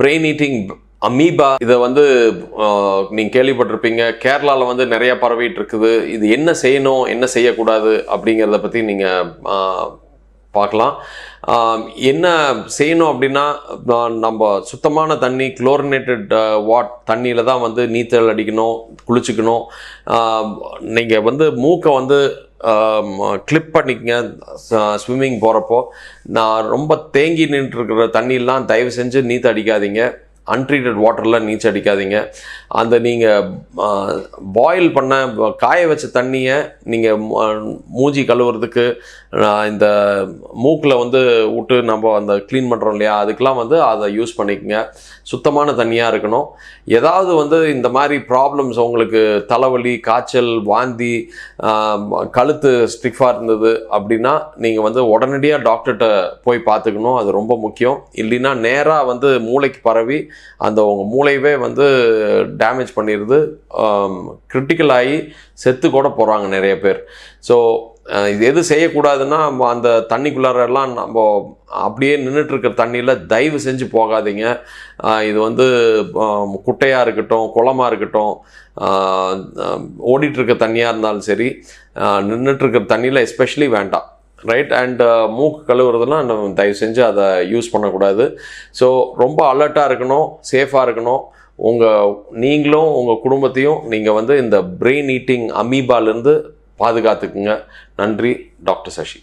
Brain eating amoeba இதை வந்து நீங்கள் கேள்விப்பட்டிருப்பீங்க. கேரளாவில் வந்து நிறைய பரவிட்டு இருக்குது. இது என்ன செய்யணும் என்ன செய்யக்கூடாது அப்படிங்கிறத பற்றி நீங்கள் பார்க்கலாம். என்ன செய்யணும் அப்படின்னா, நம்ம சுத்தமான தண்ணி, குளோரினேட்டட் தண்ணியில் தான் வந்து நீச்சல் அடிக்கணும், குளிச்சுக்கணும். நீங்கள் வந்து மூக்கை வந்து கிளிப் பண்ணிக்கங்க ஸ்விம்மிங் போகிறப்போ. நான் ரொம்ப தேங்கி நின்றுருக்கிற தண்ணியெலாம் தயவு செஞ்சு நீச்சல் அடிக்காதீங்க. அன்ட்ரீட்டட் வாட்டரில் நீச்சல் அடிக்காதீங்க. அந்த நீங்கள் பாயில் பண்ண காய வச்ச தண்ணியை நீங்கள் மூஞ்சி கழுவுறதுக்கு இந்த மூக்கில் வந்து விட்டு நம்ம அந்த க்ளீன் பண்ணுறோம் இல்லையா, அதுக்கெலாம் வந்து அதை யூஸ் பண்ணிக்கங்க. சுத்தமான தண்ணியாக இருக்கணும். ஏதாவது வந்து இந்த மாதிரி ப்ராப்ளம்ஸ் உங்களுக்கு தலைவலி, காய்ச்சல், வாந்தி, கழுத்து ஸ்டிஃபாக இருந்தது அப்படின்னா நீங்கள் வந்து உடனடியாக டாக்டர்கிட்ட போய் பார்த்துக்கணும். அது ரொம்ப முக்கியம். இல்லைன்னா நேராக வந்து மூளைக்கு பரவி அந்த உங்கள் மூளையவே வந்து டேமேஜ் பண்ணிடுது. கிரிட்டிக்கல் ஆகி செத்து கூட போகிறாங்க நிறைய பேர். ஸோ இது எது செய்யக்கூடாதுன்னா, அந்த தண்ணிக்குள்ளாரெல்லாம் நம்ம அப்படியே நின்றுட்டுருக்கிற தண்ணியில் தயவு செஞ்சு போகாதீங்க. இது வந்து குட்டையாக இருக்கட்டும், குளமாக இருக்கட்டும், ஓடிட்டுருக்க தண்ணியாக இருந்தாலும் சரி, நின்றுட்டுருக்கிற தண்ணியில் எஸ்பெஷலி வேண்டாம். ரைட். அண்ட் மூக்கு கழுவுறதுலாம் நம்ம தயவு செஞ்சு அதை யூஸ் பண்ணக்கூடாது. ஸோ ரொம்ப அலர்ட்டாக இருக்கணும், சேஃபாக இருக்கணும். நீங்களும் உங்கள் குடும்பத்தையும் நீங்கள் வந்து இந்த பிரெயின் ஈட்டிங் அமீபாலேருந்து பாதுகாத்துக்குங்க. நன்றி. டாக்டர் சசி.